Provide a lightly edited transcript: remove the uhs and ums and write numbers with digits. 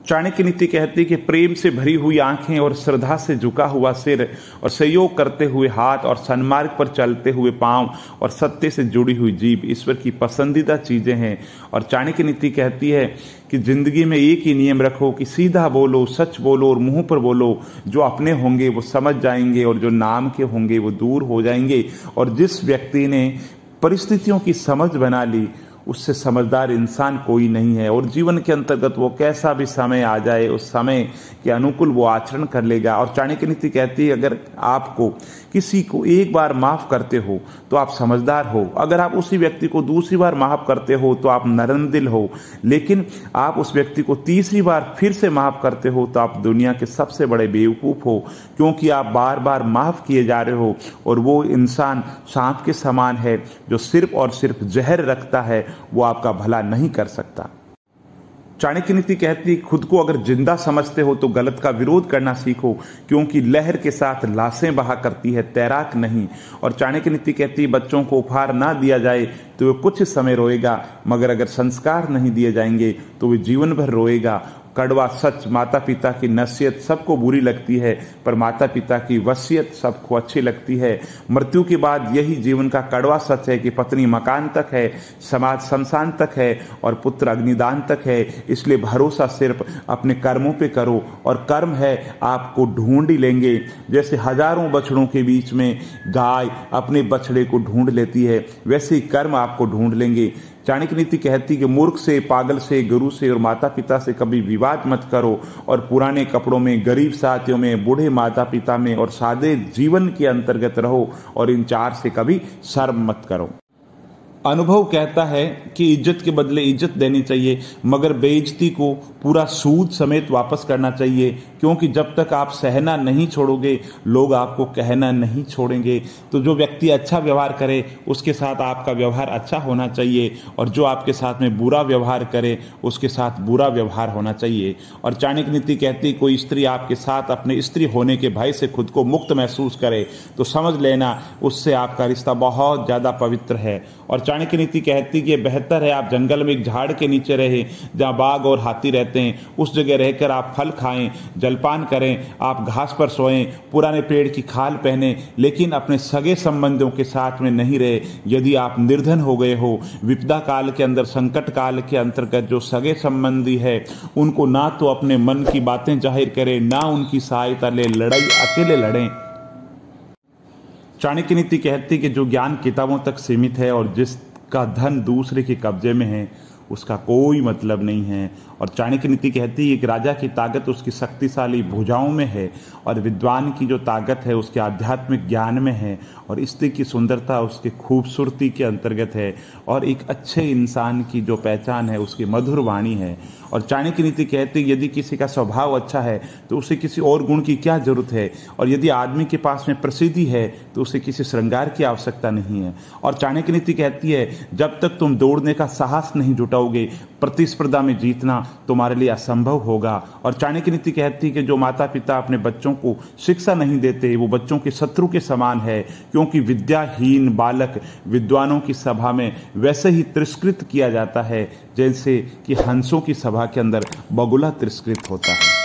चाणक्य नीति कहती है कि प्रेम से भरी हुई आंखें और श्रद्धा से झुका हुआ सिर और सहयोग करते हुए हाथ और सन्मार्ग पर चलते हुए पांव और सत्य से जुड़ी हुई जीभ ईश्वर की पसंदीदा चीजें हैं। और चाणक्य नीति कहती है कि जिंदगी में एक ही नियम रखो कि सीधा बोलो, सच बोलो और मुंह पर बोलो। जो अपने होंगे वो समझ जाएंगे और जो नाम के होंगे वो दूर हो जाएंगे। और जिस व्यक्ति ने परिस्थितियों की समझ बना ली उससे समझदार इंसान कोई नहीं है। और जीवन के अंतर्गत वो कैसा भी समय आ जाए उस समय के अनुकूल वो आचरण कर लेगा। और चाणक्य नीति कहती है अगर आपको किसी को एक बार माफ करते हो तो आप समझदार हो, अगर आप उसी व्यक्ति को दूसरी बार माफ करते हो तो आप नरम दिल हो, लेकिन आप उस व्यक्ति को तीसरी बार फिर से माफ करते हो तो आप दुनिया के सबसे बड़े बेवकूफ हो, क्योंकि आप बार बार माफ किए जा रहे हो। और वो इंसान सांप के समान है जो सिर्फ और सिर्फ जहर रखता है, वो आपका भला नहीं कर सकता। चाणक्य नीति कहती है खुद को अगर जिंदा समझते हो तो गलत का विरोध करना सीखो, क्योंकि लहर के साथ लाशें बहा करती है, तैराक नहीं। और चाणक्य नीति कहती है बच्चों को उपहार ना दिया जाए तो वे कुछ समय रोएगा, मगर अगर संस्कार नहीं दिए जाएंगे तो वे जीवन भर रोएगा। कड़वा सच, माता पिता की नसीहत सबको बुरी लगती है, पर माता पिता की वसीयत सबको अच्छी लगती है। मृत्यु के बाद यही जीवन का कड़वा सच है कि पत्नी मकान तक है, समाज शमशान तक है और पुत्र अग्निदान तक है। इसलिए भरोसा सिर्फ अपने कर्मों पे करो, और कर्म है आपको ढूंढ ही लेंगे। जैसे हजारों बछड़ों के बीच में गाय अपने बछड़े को ढूंढ लेती है, वैसे ही कर्म आपको ढूंढ लेंगे। चाणक्य नीति कहती कि मूर्ख से, पागल से, गुरु से और माता पिता से कभी विवाद मत करो, और पुराने कपड़ों में, गरीब साथियों में, बूढ़े माता पिता में और सादे जीवन के अंतर्गत रहो, और इन चार से कभी शर्म मत करो। अनुभव कहता है कि इज्जत के बदले इज्जत देनी चाहिए, मगर बेइज्जती को पूरा सूद समेत वापस करना चाहिए, क्योंकि जब तक आप सहना नहीं छोड़ोगे लोग आपको कहना नहीं छोड़ेंगे। तो जो व्यक्ति अच्छा व्यवहार करे उसके साथ आपका व्यवहार अच्छा होना चाहिए, और जो आपके साथ में बुरा व्यवहार करे उसके साथ बुरा व्यवहार होना चाहिए। और चाणक्य नीति कहती कोई स्त्री आपके साथ अपने स्त्री होने के भय से खुद को मुक्त महसूस करे तो समझ लेना उससे आपका रिश्ता बहुत ज़्यादा पवित्र है। और चाणक्य नीति कहती कि बेहतर है आप जंगल में एक झाड़ के नीचे रहे जहां बाघ और हाथी रहते हैं, उस जगह रहकर आप फल खाएं, जलपान करें, आप घास पर सोएं, पुराने पेड़ की खाल पहने, लेकिन अपने सगे संबंधियों के साथ में नहीं रहे। यदि आप निर्धन हो गए हो, विपदा काल के अंदर, संकट काल के अंतर्गत जो सगे संबंधी है उनको ना तो अपने मन की बातें जाहिर करें, ना उनकी सहायता ले, लड़ाई अकेले लड़ें। चाणक्य नीति कहती कि जो ज्ञान किताबों तक सीमित है और जिसका धन दूसरे के कब्जे में है उसका कोई मतलब नहीं है। और चाणक्य नीति कहती है कि राजा की ताकत उसकी शक्तिशाली भुजाओं में है, और विद्वान की जो ताकत है उसके आध्यात्मिक ज्ञान में है, और स्त्री की सुंदरता उसकी खूबसूरती के अंतर्गत है, और एक अच्छे इंसान की जो पहचान है उसकी मधुर वाणी है। और चाणक्य नीति कहती है यदि किसी का स्वभाव अच्छा है तो उसे किसी और गुण की क्या जरूरत है, और यदि आदमी के पास में प्रसिद्धि है तो उसे किसी श्रृंगार की आवश्यकता नहीं है। और चाणक्य नीति कहती है जब तक तुम दौड़ने का साहस नहीं जुटाओगे प्रतिस्पर्धा में जीतना तुम्हारे लिए असंभव होगा। और चाणक्य नीति कहती है कि जो माता पिता अपने बच्चों को शिक्षा नहीं देते वो बच्चों के शत्रु के समान है, क्योंकि विद्याहीन बालक विद्वानों की सभा में वैसे ही तिरस्कृत किया जाता है जैसे कि हंसों की सभा के अंदर बगुला तिरस्कृत होता है।